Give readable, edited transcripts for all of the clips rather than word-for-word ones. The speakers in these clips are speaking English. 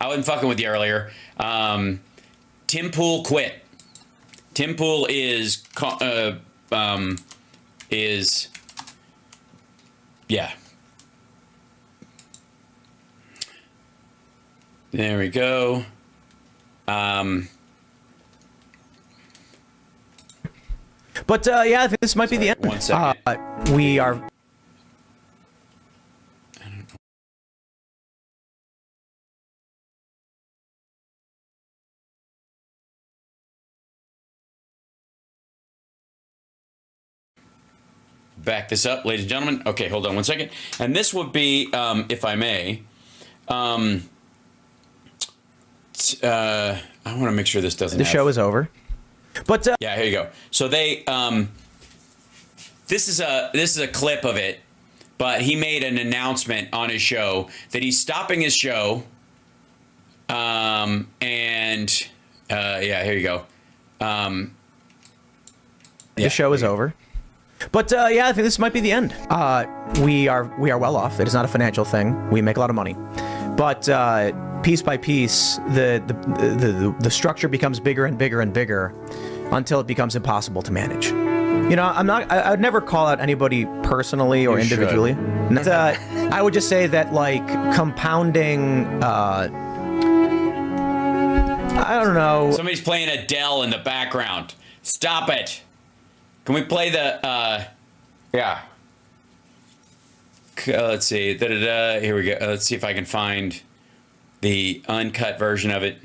I wasn't fucking with you earlier. Tim Pool quit. Tim Pool is yeah. There we go. But yeah, I think this might be the end. 1 second. We are. Back this up, ladies and gentlemen. Okay, hold on 1 second. And this would be, if I may, I want to make sure this doesn't. The show is over. But yeah, here you go. So they, this is a clip of it, but he made an announcement on his show that he's stopping his show. Yeah, here you go. The show is over. But yeah, I think this might be the end. We are well off. It is not a financial thing. We make a lot of money, but piece by piece, the structure becomes bigger and bigger and bigger until it becomes impossible to manage. You know, I would never call out anybody personally or individually. I would just say that, like, compounding. I don't know. Somebody's playing Adele in the background. Stop it. Can we play the, yeah. Let's see. Here we go. Let's see if I can find the uncut version of it.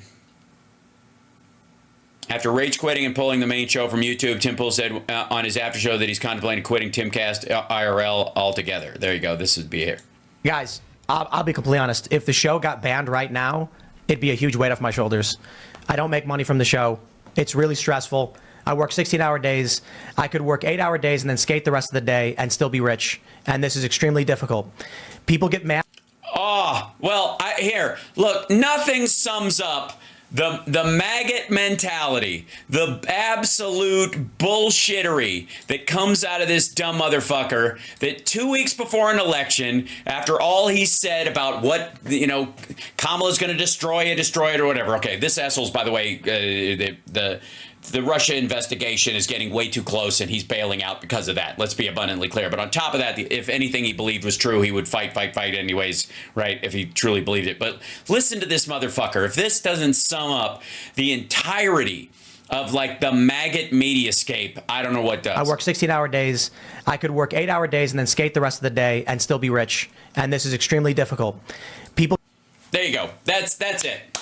After rage quitting and pulling the main show from YouTube, Tim Pool said on his after show that he's contemplating quitting Timcast IRL altogether. There you go. This would be here. Guys, I'll be completely honest. If the show got banned right now, it'd be a huge weight off my shoulders. I don't make money from the show. It's really stressful. I work 16-hour days. I could work 8-hour days and then skate the rest of the day and still be rich. And this is extremely difficult. People get mad. Oh, well, here, look, nothing sums up the maggot mentality, the absolute bullshittery that comes out of this dumb motherfucker that 2 weeks before an election, after all he said about what, you know, Kamala's going to destroy it or whatever. Okay, this asshole's, by the way, the Russia investigation is getting way too close and he's bailing out because of that. Let's be abundantly clear. But on top of that, if anything he believed was true, he would fight anyways, right? If he truly believed it. But listen to this motherfucker. If this doesn't sum up the entirety of, like, the maggot mediascape, I don't know what does. I work 16-hour days. I could work 8-hour days and then skate the rest of the day and still be rich. And this is extremely difficult. People. There you go. That's it.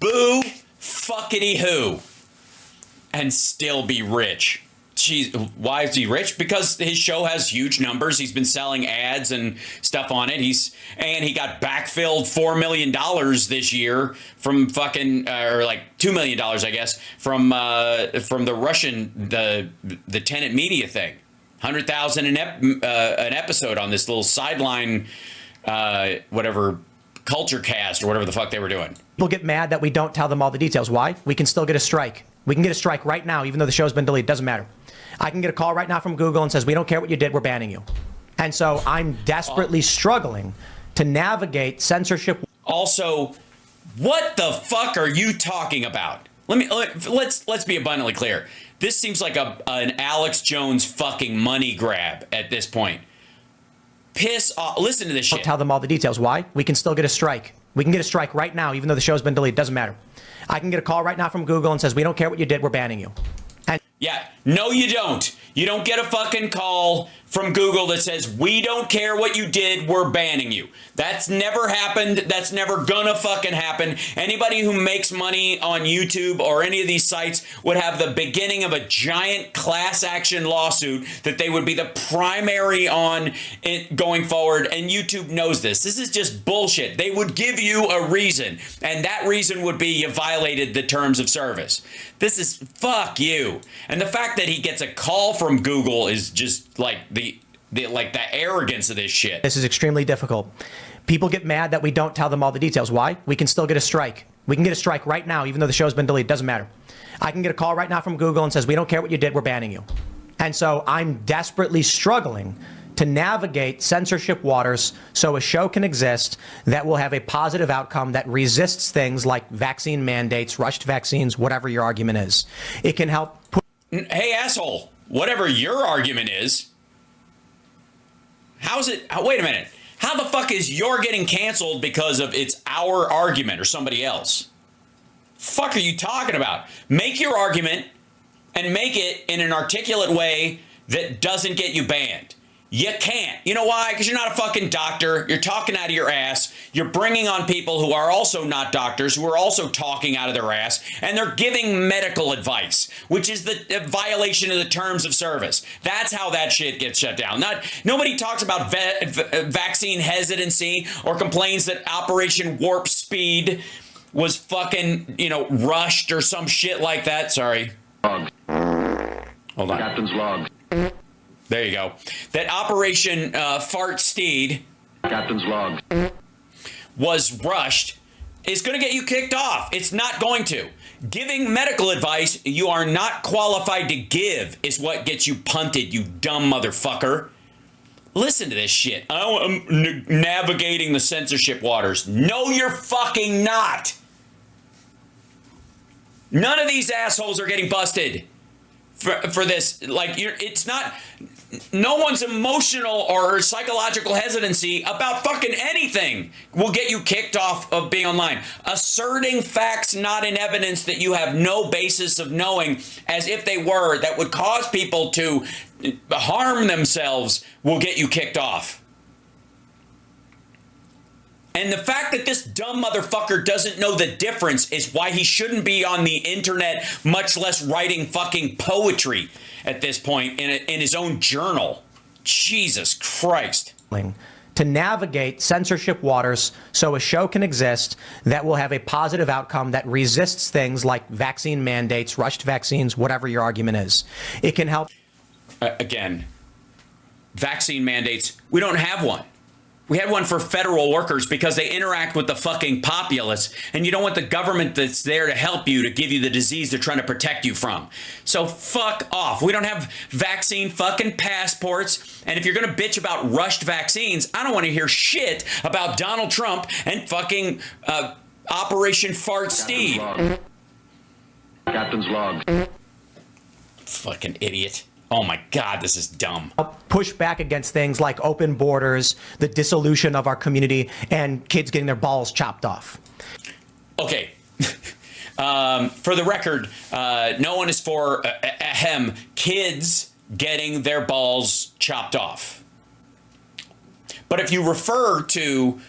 Boo fuckity who. And still be rich. Jeez, why is he rich? Because his show has huge numbers. He's been selling ads and stuff on it. And he got backfilled $4 million this year from fucking or like $2 million, I guess, from the Russian the tenant media thing. 100,000 an episode on this little sideline whatever culture cast or whatever the fuck they were doing. People get mad that we don't tell them all the details. Why? We can still get a strike. We can get a strike right now, even though the show's been deleted. Doesn't matter. I can get a call right now from Google and says, we don't care what you did, we're banning you. And so I'm desperately struggling to navigate censorship. Also, what the fuck are you talking about? Let's be abundantly clear. This seems like an Alex Jones fucking money grab at this point. Piss off. Listen to this shit. Don't tell them all the details. Why? We can still get a strike. We can get a strike right now, even though the show's been deleted. Doesn't matter. I can get a call right now from Google and says, we don't care what you did, we're banning you. And yeah, no you don't. You don't get a fucking call from Google that says, we don't care what you did, we're banning you. That's never happened. That's never gonna fucking happen. Anybody who makes money on YouTube or any of these sites would have the beginning of a giant class action lawsuit that they would be the primary on it going forward, and YouTube knows this. This is just bullshit. They would give you a reason, and that reason would be you violated the terms of service. This is fuck you. And the fact that he gets a call from Google is just like the arrogance of this shit. This is extremely difficult. People get mad that we don't tell them all the details. Why? We can still get a strike. We can get a strike right now, even though the show's been deleted. Doesn't matter. I can get a call right now from Google and says, we don't care what you did, we're banning you. And so I'm desperately struggling to navigate censorship waters so a show can exist that will have a positive outcome that resists things like vaccine mandates, rushed vaccines, whatever your argument is. It can help. Hey, asshole, whatever your argument is, how's it? Wait a minute. How the fuck is your getting canceled because of it's our argument or somebody else? Fuck are you talking about? Make your argument and make it in an articulate way that doesn't get you banned. You can't. You know why? Because you're not a fucking doctor. You're talking out of your ass. You're bringing on people who are also not doctors, who are also talking out of their ass, and they're giving medical advice, which is the violation of the terms of service. That's how that shit gets shut down. Nobody talks about vaccine hesitancy or complains that Operation Warp Speed was fucking, rushed or some shit like that. Sorry. Log. Hold on. Captain's log. There you go. That Operation Fart Steed. Captain's log. Was rushed is going to get you kicked off. It's not going to. Giving medical advice you are not qualified to give is what gets you punted, you dumb motherfucker. Listen to this shit. I'm navigating the censorship waters. No, you're fucking not. None of these assholes are getting busted for this. It's not. No one's emotional or psychological hesitancy about fucking anything will get you kicked off of being online. Asserting facts not in evidence that you have no basis of knowing as if they were that would cause people to harm themselves will get you kicked off. And the fact that this dumb motherfucker doesn't know the difference is why he shouldn't be on the internet, much less writing fucking poetry at this point in his own journal. Jesus Christ. To navigate censorship waters so a show can exist that will have a positive outcome that resists things like vaccine mandates, rushed vaccines, whatever your argument is. It can help. Again, vaccine mandates, we don't have one. We had one for federal workers because they interact with the fucking populace, and you don't want the government that's there to help you to give you the disease they're trying to protect you from. So fuck off. We don't have vaccine fucking passports, and if you're going to bitch about rushed vaccines, I don't want to hear shit about Donald Trump and fucking Operation Fart Steed. Captain's log. Fucking idiot. Oh my God, this is dumb. Push back against things like open borders, the dissolution of our community, and kids getting their balls chopped off. Okay. For the record, no one is for kids getting their balls chopped off. But if you refer to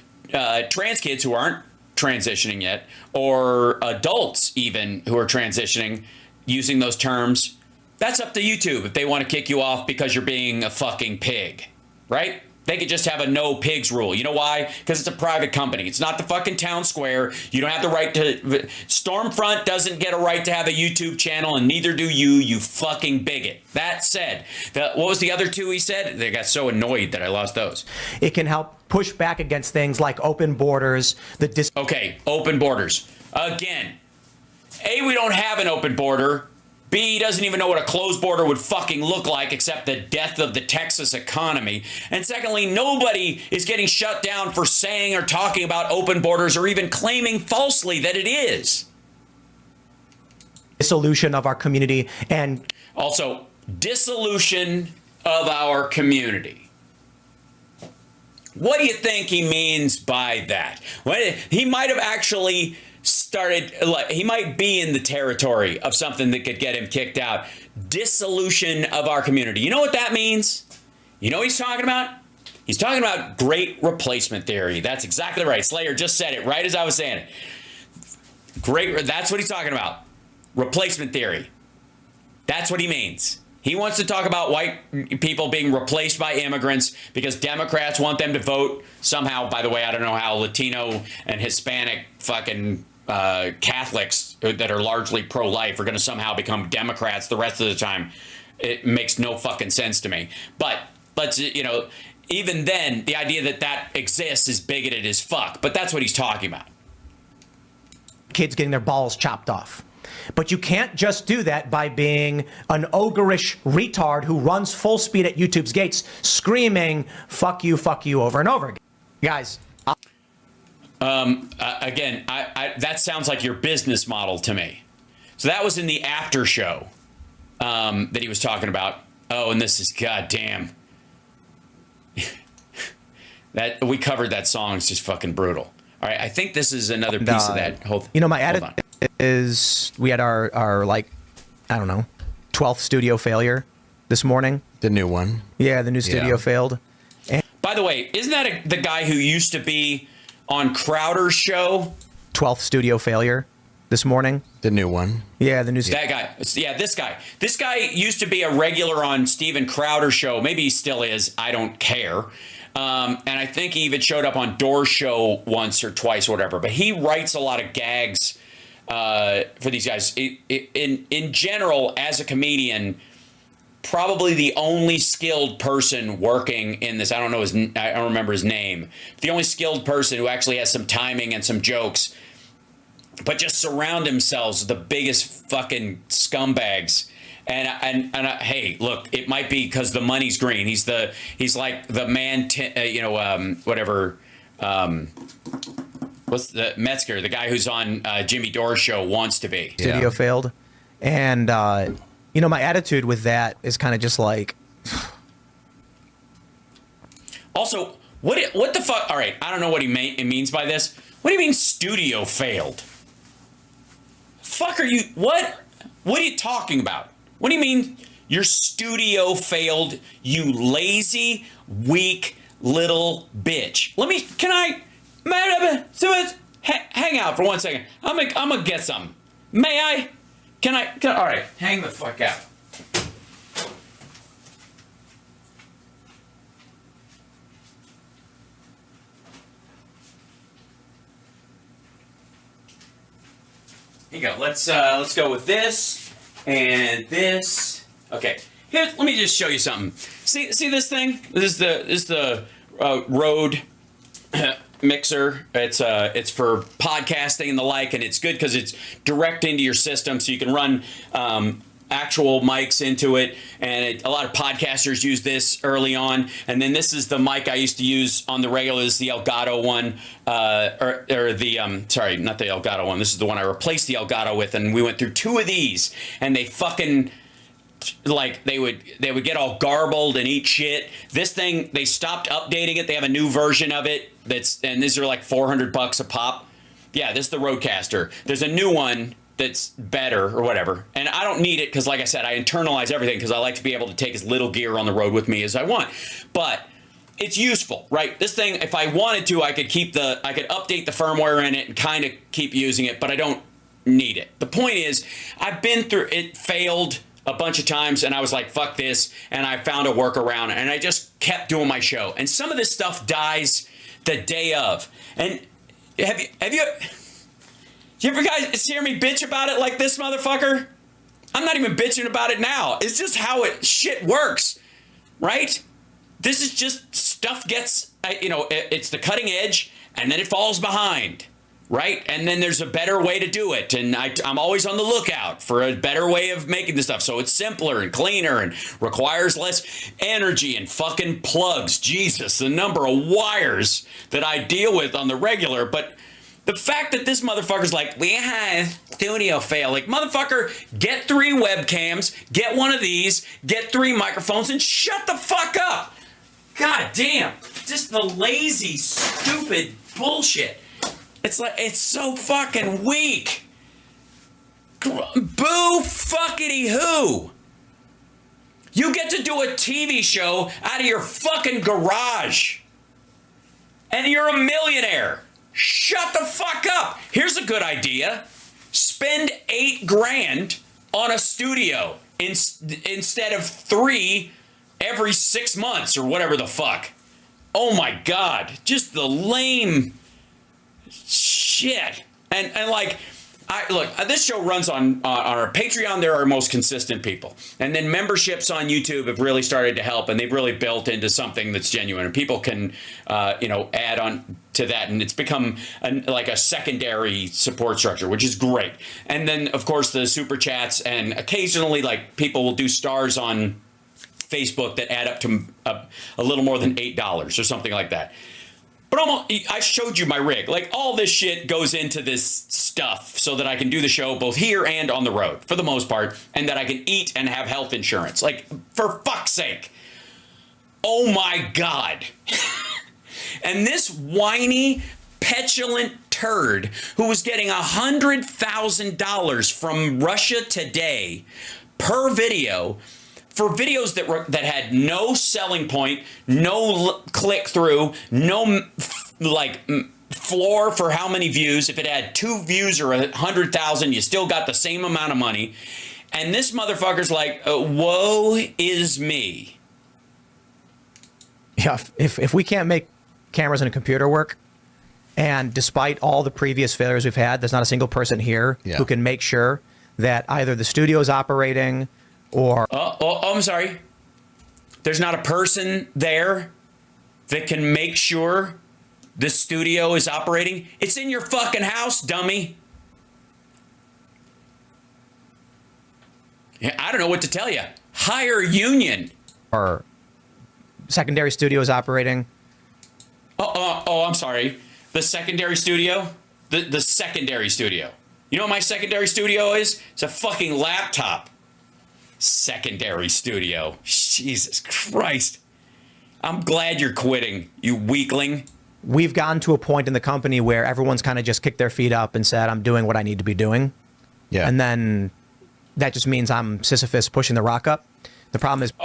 trans kids who aren't transitioning yet, or adults even who are transitioning using those terms, that's up to YouTube if they want to kick you off because you're being a fucking pig, right? They could just have a no pigs rule. You know why? Because it's a private company. It's not the fucking town square. You don't have the right to... Stormfront doesn't get a right to have a YouTube channel, and neither do you, you fucking bigot. That said, what was the other two he said? They got so annoyed that I lost those. It can help push back against things like open borders, Okay, open borders. Again, A, we don't have an open border. B, he doesn't even know what a closed border would fucking look like except the death of the Texas economy. And secondly, nobody is getting shut down for saying or talking about open borders or even claiming falsely that it is. Dissolution of our community and... Also, dissolution of our community. What do you think he means by that? He might have actually... he might be in the territory of something that could get him kicked out. Dissolution of our community. You know what that means? You know what he's talking about? He's talking about great replacement theory. That's exactly right. Slayer just said it right as I was saying it. That's what he's talking about. Replacement theory. That's what he means. He wants to talk about white people being replaced by immigrants because Democrats want them to vote somehow. By the way, I don't know how Latino and Hispanic fucking Catholics that are largely pro-life are going to somehow become Democrats the rest of the time. It makes no fucking sense to me. But let's, even then, the idea that that exists is bigoted as fuck. But that's what he's talking about. Kids getting their balls chopped off. But you can't just do that by being an ogreish retard who runs full speed at YouTube's gates, screaming, fuck you, over and over again. Guys. Again, that sounds like your business model to me. So that was in the after show that he was talking about. Oh, and this is goddamn. That we covered that song. It's just fucking brutal. All right, I think this is another piece of that whole thing. You know, my attitude is we had our like, I don't know, 12th studio failure this morning. The new one. Yeah, the new studio failed. And by the way, isn't that the guy who used to be on Crowder's show? 12th studio failure this morning. The new one. Yeah, the new that guy. Yeah, this guy. This guy used to be a regular on Steven Crowder's show. Maybe he still is. I don't care. And I think he even showed up on Door's show once or twice or whatever. But he writes a lot of gags for these guys. In general, as a comedian, probably the only skilled person working in this. I don't remember his name. The only skilled person who actually has some timing and some jokes, but just surround themselves with the biggest fucking scumbags. And hey, look, it might be because the money's green. He's like the man, whatever. What's the Metzger, the guy who's on Jimmy Dore's show, wants to be. Studio failed, and my attitude with that is kind of just like. Also, what the fuck? All right, I don't know what he means by this. What do you mean studio failed? Fuck are you? What are you talking about? What do you mean your studio failed, you lazy, weak little bitch? Hang out for 1 second. I'm gonna get some. May I? Can I? All right, hang the fuck out. Here you go. Let's go with this. And this, okay. Here, let me just show you something. See this thing? This is the Rode mixer. It's for podcasting and the like, and it's good because it's direct into your system, so you can run actual mics into it. And a lot of podcasters use this early on. And then this is the mic I used to use on the regular. This is the Elgato one, sorry, not the Elgato one. This is the one I replaced the Elgato with. And we went through 2 of these, and they fucking, like, they would get all garbled and eat shit. This thing, they stopped updating it. They have a new version of it and these are like $400 a pop. Yeah, this is the Rodecaster. There's a new one that's better or whatever. And I don't need it because, like I said, I internalize everything because I like to be able to take as little gear on the road with me as I want. But it's useful, right? This thing, if I wanted to, I could update the firmware in it and kind of keep using it, but I don't need it. The point is, I've been through it, failed a bunch of times, and I was like, fuck this, and I found a workaround, and I just kept doing my show. And some of this stuff dies the day of. And have you ever guys hear me bitch about it like this, motherfucker? I'm not even bitching about it now. It's just how shit works, right? This is just stuff gets, it's the cutting edge, and then it falls behind, right? And then there's a better way to do it, and I'm always on the lookout for a better way of making this stuff, so it's simpler and cleaner and requires less energy and fucking plugs. Jesus, the number of wires that I deal with on the regular, but the fact that this motherfucker's like, we had studio fail. Like, motherfucker, get 3 webcams, get one of these, get 3 microphones, and shut the fuck up. God damn. Just the lazy, stupid bullshit. It's like, it's so fucking weak. Boo fuckity who. You get to do a TV show out of your fucking garage. And you're a millionaire. Shut the fuck up. Here's a good idea. Spend $8,000 on a studio instead of 3 every 6 months or whatever the fuck. Oh my God. Just the lame shit. And like, look, this show runs on our Patreon. They're our most consistent people. And then memberships on YouTube have really started to help, and they've really built into something that's genuine. And people can, add on to that. And it's become like a secondary support structure, which is great. And then, of course, the super chats, and occasionally, like, people will do stars on Facebook that add up to a little more than $8 or something like that. But I showed you my rig. Like, all this shit goes into this stuff so that I can do the show both here and on the road, for the most part, and that I can eat and have health insurance. Like, for fuck's sake. Oh, my God. And this whiny, petulant turd who was getting $100,000 from Russia Today per video, for videos that had no selling point, no click through, no floor for how many views. If it had 2 views or 100,000, you still got the same amount of money. And this motherfucker's like, woe is me. Yeah, if we can't make cameras and a computer work, and despite all the previous failures we've had, there's not a single person here who can make sure that either the studio is operating or... Oh, I'm sorry. There's not a person there that can make sure the studio is operating? It's in your fucking house, dummy. Yeah, I don't know what to tell you. Hire union. Or secondary studio is operating. Oh, I'm sorry. The secondary studio? The secondary studio. You know what my secondary studio is? It's a fucking laptop. Secondary studio. Jesus Christ. I'm glad you're quitting, you weakling. We've gotten to a point in the company where everyone's kind of just kicked their feet up and said, I'm doing what I need to be doing. Yeah. And then that just means I'm Sisyphus pushing the rock up. The problem is... boo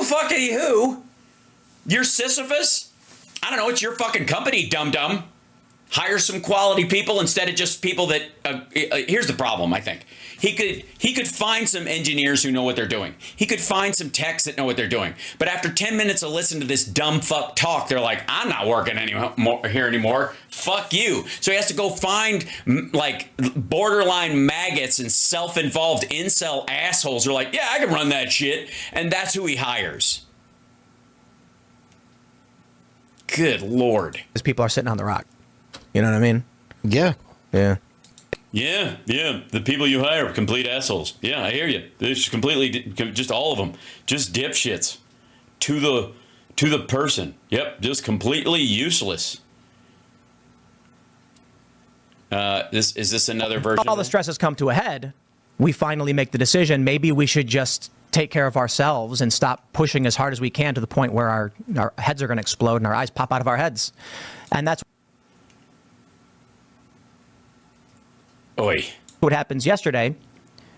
fuckity who? You're Sisyphus? I don't know, it's your fucking company, dum-dum. Hire some quality people instead of just people that... here's the problem, I think. He could find some engineers who know what they're doing. He could find some techs that know what they're doing. But after 10 minutes of listening to this dumb fuck talk, they're like, I'm not working here anymore. Fuck you. So he has to go find, like, borderline maggots and self-involved incel assholes who are like, yeah, I can run that shit. And that's who he hires. Good Lord. Because people are sitting on the rock. You know what I mean? Yeah. Yeah. Yeah. The people you hire are complete assholes. Yeah, I hear you. They're just completely, just all of them, just dipshits to the person. Yep, just completely useless. Is this another version? All the stress has come to a head. We finally make the decision. Maybe we should just take care of ourselves and stop pushing as hard as we can to the point where our heads are going to explode and our eyes pop out of our heads. And that's what happens yesterday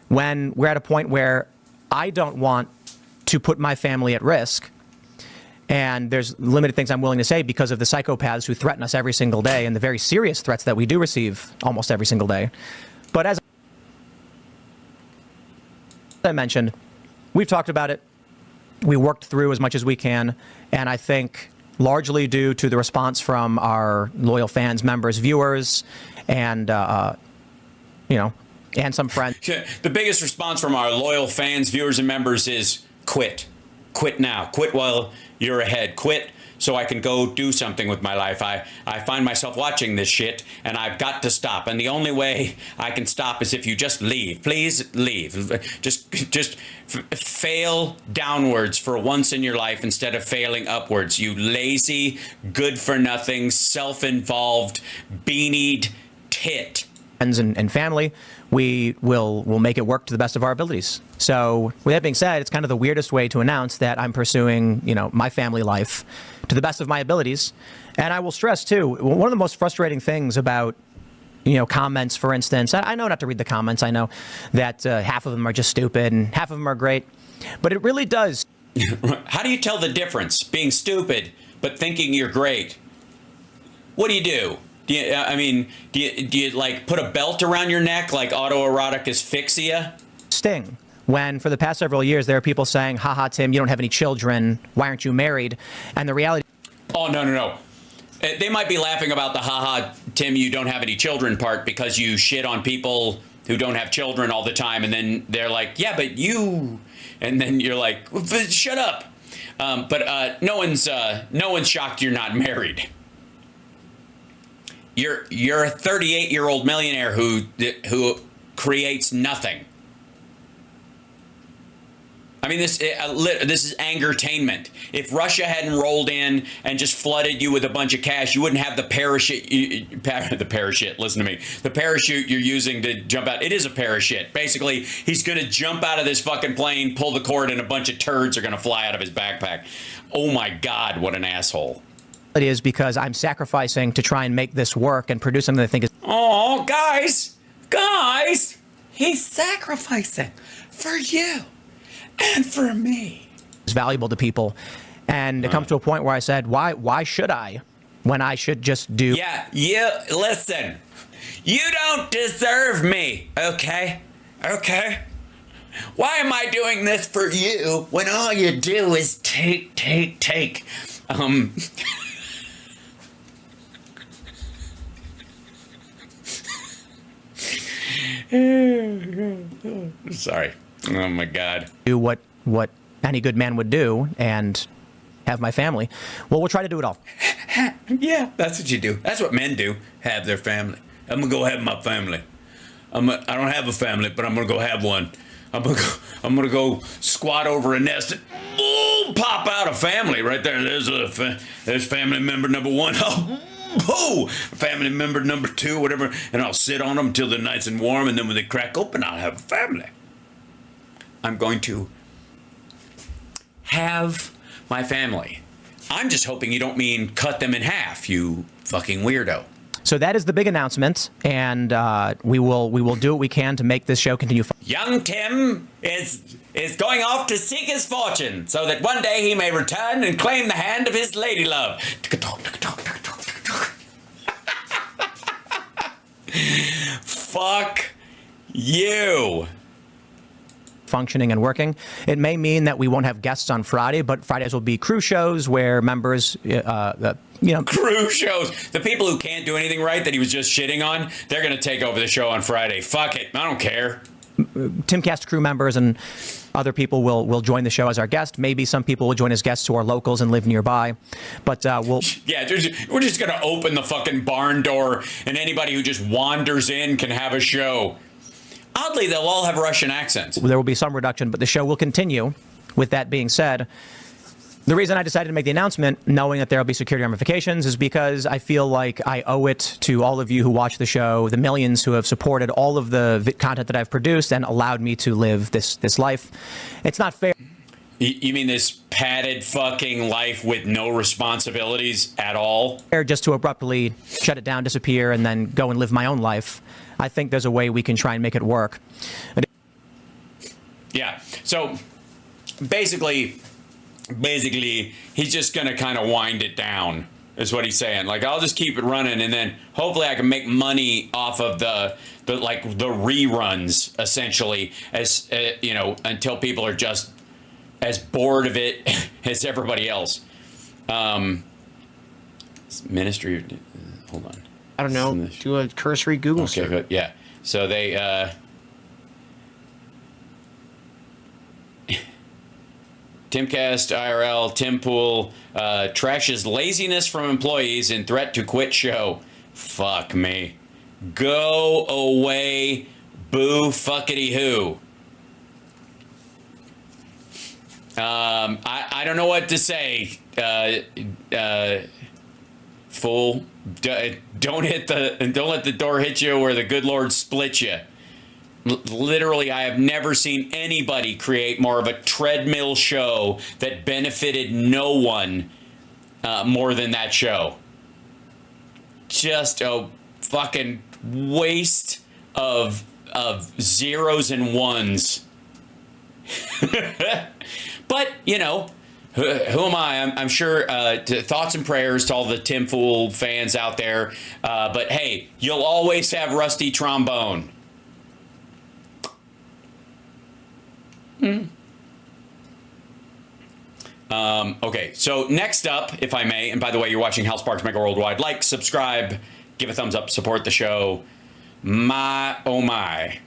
when we're at a point where I don't want to put my family at risk. And there's limited things I'm willing to say because of the psychopaths who threaten us every single day and the very serious threats that we do receive almost every single day. But as I mentioned, we've talked about it. We worked through as much as we can. And I think largely due to the response from our loyal fans, members, viewers, and and some friends. The biggest response from our loyal fans, viewers, and members is quit. Quit now. Quit while you're ahead. Quit so I can go do something with my life. I find myself watching this shit, and I've got to stop. And the only way I can stop is if you just leave. Please leave. Just fail downwards for once in your life instead of failing upwards. You lazy, good-for-nothing, self-involved, beanied tit. And family, we'll make it work to the best of our abilities. So with that being said, it's kind of the weirdest way to announce that I'm pursuing, my family life to the best of my abilities. And I will stress too, one of the most frustrating things about, comments, for instance, I know not to read the comments. I know that half of them are just stupid and half of them are great, but it really does. How do you tell the difference being stupid but thinking you're great? What do you do? Do you like put a belt around your neck like autoerotic asphyxia? Sting. When for the past several years there are people saying, haha, Tim, you don't have any children. Why aren't you married? And the reality... Oh, no. They might be laughing about the haha, Tim, you don't have any children part because you shit on people who don't have children all the time. And then they're like, yeah, but you, and then you're like, shut up. But no one's shocked you're not married. You're a 38-year-old millionaire who creates nothing. I mean, this is angertainment. If Russia hadn't rolled in and just flooded you with a bunch of cash, you wouldn't have the parachute. The parachute. Listen to me. The parachute you're using to jump out. It is a parachute. Basically, he's going to jump out of this fucking plane, pull the cord, and a bunch of turds are going to fly out of his backpack. Oh my God, what an asshole! It is because I'm sacrificing to try and make this work and produce something that I think is. Oh, guys, he's sacrificing for you. And for me, is valuable to people, and it comes to a point where I said, why should I, when I should just do? Yeah, listen, you don't deserve me, okay? Why am I doing this for you when all you do is take? Sorry. Oh my God. Do what any good man would do and have my family. Well, we'll try to do it all. Yeah, that's what you do. That's what men do. Have their family. I'm gonna go have my family. I don't have a family, but I'm gonna go have one. I'm gonna go squat over a nest and pop out a family right there. There's family member number one. Oh, family member number two, whatever, and I'll sit on them until they're nice and warm, and then when they crack open, I'll have a family. I'm going to have my family. I'm just hoping you don't mean cut them in half, you fucking weirdo. So that is the big announcement, and we will do what we can to make this show continue. Young Tim is going off to seek his fortune, so that one day he may return and claim the hand of his lady love. Fuck you. Functioning and working. It may mean that we won't have guests on Friday, but Fridays will be crew shows where members, crew shows. The people who can't do anything right that he was just shitting on, they're going to take over the show on Friday. Fuck it. I don't care. Timcast crew members and other people will join the show as our guest. Maybe some people will join as guests who are locals and live nearby. But we'll... Yeah, we're just going to open the fucking barn door and anybody who just wanders in can have a show. Oddly, they'll all have Russian accents. There will be some reduction, but the show will continue. With that being said, the reason I decided to make the announcement, knowing that there will be security ramifications, is because I feel like I owe it to all of you who watch the show, the millions who have supported all of the content that I've produced and allowed me to live this life. It's not fair. You mean this padded fucking life with no responsibilities at all? Just to abruptly shut it down, disappear, and then go and live my own life. I think there's a way we can try and make it work. Yeah. So basically, he's just going to kind of wind it down, is what he's saying. Like, I'll just keep it running, and then hopefully I can make money off of the reruns, essentially, as until people are just as bored of it as everybody else. Ministry. Hold on. I don't know. Do a cursory Google search. Good. Yeah. So they. Timcast IRL, Tim Pool trashes laziness from employees in threat to quit show. Fuck me. Go away, boo fuckity who. I don't know what to say. Fool. Don't let the door hit you or the good Lord split you. Literally, I have never seen anybody create more of a treadmill show that benefited no one more than that show. Just a fucking waste of zeros and ones. But, who am I? I'm sure thoughts and prayers to all the Tim Fool fans out there. But hey, you'll always have Rusty Trombone. Okay, so next up, if I may, and by the way, you're watching Hal Sparks Mega Worldwide. Like, subscribe, give a thumbs up, support the show. My, oh my.